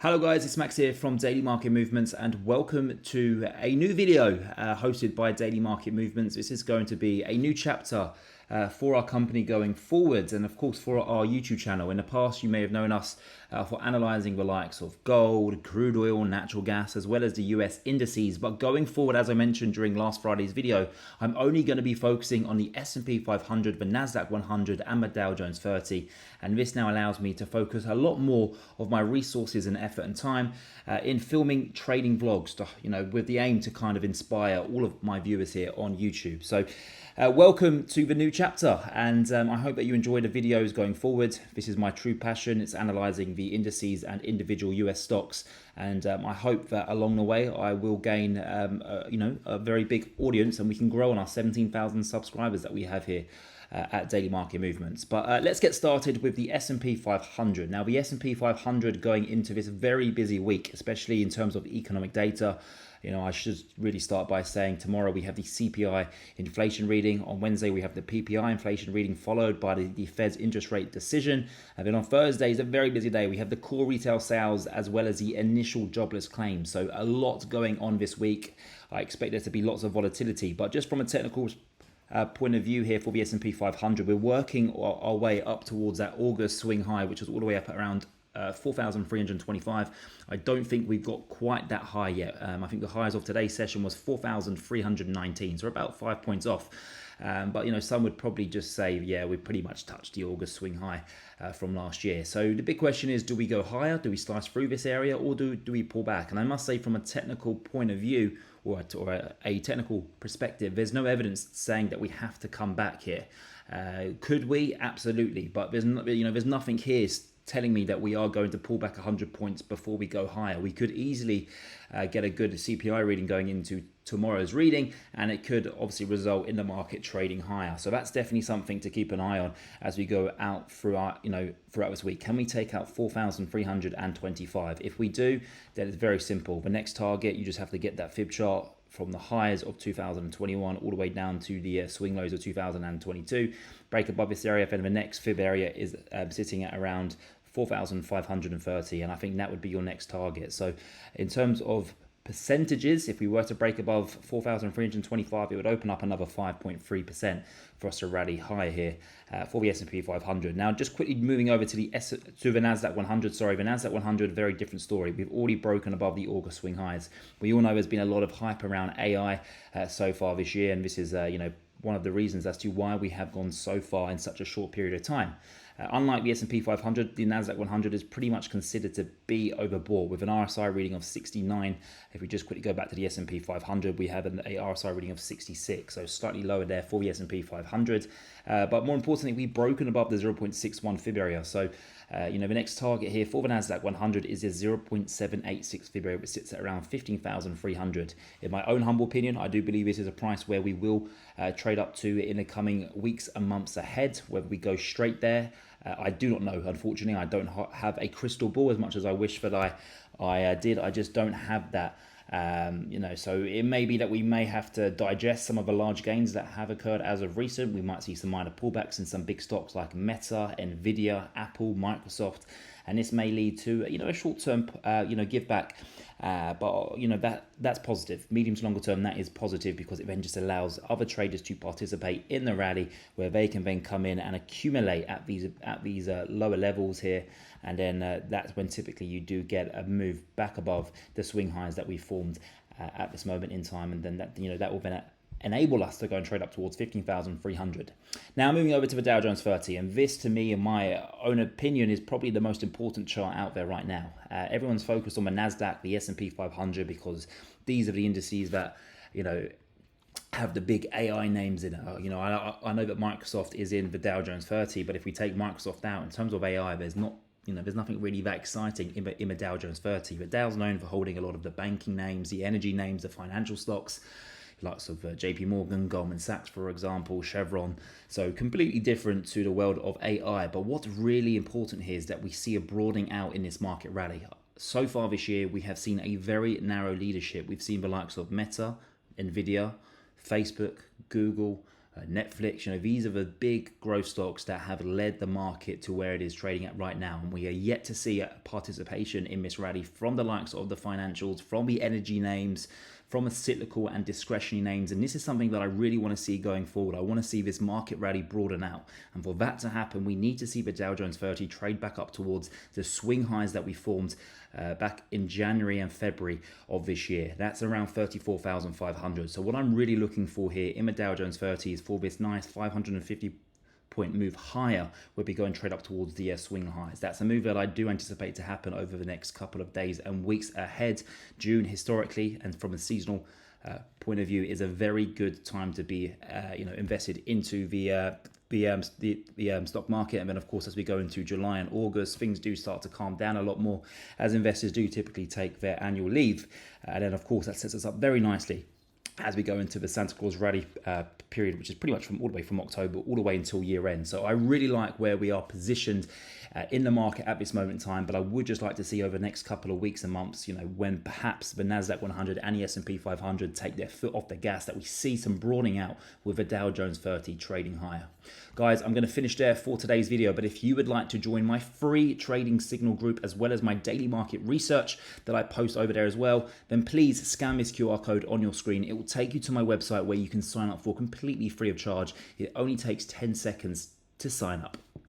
Hello guys, it's Max here from Daily Market Movements and welcome to a new video hosted by Daily Market Movements. This is going to be a new chapter for our company going forwards and of course for our YouTube channel. In the past you may have known us for analysing the likes of gold, crude oil, natural gas as well as the US indices, but going forward, as I mentioned during last Friday's video, I'm only going to be focusing on the S&P 500, the Nasdaq100 and the Dow Jones30, and this now allows me to focus a lot more of my resources and effort and time in filming trading vlogs, with the aim to kind of inspire all of my viewers here on YouTube. So welcome to the new chapter, and I hope that you enjoy the videos going forward. This is my true passion. It's analysing the indices and individual US stocks, and I hope that along the way I will gain a very big audience and we can grow on our 17,000 subscribers that we have here at Daily Market Movements. But let's get started with the S&P 500. Now, the S&P 500 going into this very busy week, especially in terms of economic data. I should really start by saying tomorrow we have the CPI inflation reading. On Wednesday, we have the PPI inflation reading, followed by the Fed's interest rate decision. And then on Thursday is a very busy day. We have the core retail sales as well as the initial jobless claims. So a lot going on this week. I expect there to be lots of volatility. But just from a technical point of view here for the S&P 500, we're working our way up towards that August swing high, which was all the way up at around 4,325. I don't think we've got quite that high yet. I think the highs of today's session was 4,319, so we're about 5 points off. But some would probably just say, yeah, we pretty much touched the August swing high from last year. So the big question is, do we go higher? Do we slice through this area, or do we pull back? And I must say, from a technical point of view, or a technical perspective, there's no evidence saying that we have to come back here. Could we? Absolutely. But there's nothing here telling me that we are going to pull back 100 points before we go higher. We could easily get a good CPI reading going into tomorrow's reading, and it could obviously result in the market trading higher. So that's definitely something to keep an eye on as we go out throughout this week. Can we take out 4,325? If we do, then it's very simple. The next target, you just have to get that fib chart from the highs of 2021 all the way down to the swing lows of 2022. Break above this area, then the next fib area is sitting at around 4,530, and I think that would be your next target. So in terms of percentages, if we were to break above 4,325, it would open up another 5.3% for us to rally higher here for the S&P 500. Now, just quickly moving over to the Nasdaq100. Sorry, the Nasdaq100, very different story. We've already broken above the August swing highs. We all know there's been a lot of hype around AI so far this year, and this is one of the reasons as to why we have gone so far in such a short period of time. Unlike the S&P 500, the Nasdaq 100 is pretty much considered to be overbought with an RSI reading of 69. If we just quickly go back to the S&P 500, we have an RSI reading of 66, so slightly lower there for the S&P 500. But more importantly, we've broken above the 0.61 fib area. So, the next target here for the Nasdaq 100 is a 0.786 fib area, which sits at around 15,300. In my own humble opinion, I do believe this is a price where we will trade up to in the coming weeks and months ahead. Whether we go straight there, I do not know. Unfortunately, I don't have a crystal ball as much as I wish that I did. I just don't have that. So it may be that we may have to digest some of the large gains that have occurred as of recent. We might see some minor pullbacks in some big stocks like Meta, Nvidia, Apple, Microsoft, and this may lead to a short-term give back. But that's positive. Medium to longer term, that is positive because it then just allows other traders to participate in the rally, where they can then come in and accumulate at these lower levels here, and then that's when typically you do get a move back above the swing highs that we formed at this moment in time, and then that will then enable us to go and trade up towards 15,300. Now moving over to the Dow Jones30, and this to me, in my own opinion, is probably the most important chart out there right now. Everyone's focused on the Nasdaq, the S&P 500, because these are the indices that have the big AI names in it. I know that Microsoft is in the Dow Jones30, but if we take Microsoft out, in terms of AI, there's nothing really that exciting in the Dow Jones30. But Dow's known for holding a lot of the banking names, the energy names, the financial stocks, likes of JP Morgan, Goldman Sachs, for example, Chevron. So completely different to the world of AI. But what's really important here is that we see a broadening out in this market rally. So far this year, we have seen a very narrow leadership. We've seen the likes of Meta, Nvidia, Facebook, Google, Netflix. These are the big growth stocks that have led the market to where it is trading at right now. And we are yet to see a participation in this rally from the likes of the financials, from the energy names, from a cyclical and discretionary names. And this is something that I really want to see going forward. I want to see this market rally broaden out. And for that to happen, we need to see the Dow Jones 30 trade back up towards the swing highs that we formed back in January and February of this year. That's around 34,500. So what I'm really looking for here in the Dow Jones 30 is for this nice 550 point move higher. We'll be going trade up towards the swing highs. That's a move that I do anticipate to happen over the next couple of days and weeks ahead. June historically and from a seasonal point of view is a very good time to be invested into the stock market. And then of course, as we go into July and August, things do start to calm down a lot more as investors do typically take their annual leave. And then of course that sets us up very nicely as we go into the Santa Claus rally period, which is pretty much all the way from October all the way until year end. So I really like where we are positioned in the market at this moment in time, but I would just like to see over the next couple of weeks and months, when perhaps the Nasdaq100 and the S&P500 take their foot off the gas, that we see some broadening out with the Dow Jones 30 trading higher. Guys, I'm going to finish there for today's video, but if you would like to join my free trading signal group as well as my daily market research that I post over there as well, then please scan this QR code on your screen. It will take you to my website where you can sign up for completely free of charge. It only takes 10 seconds to sign up.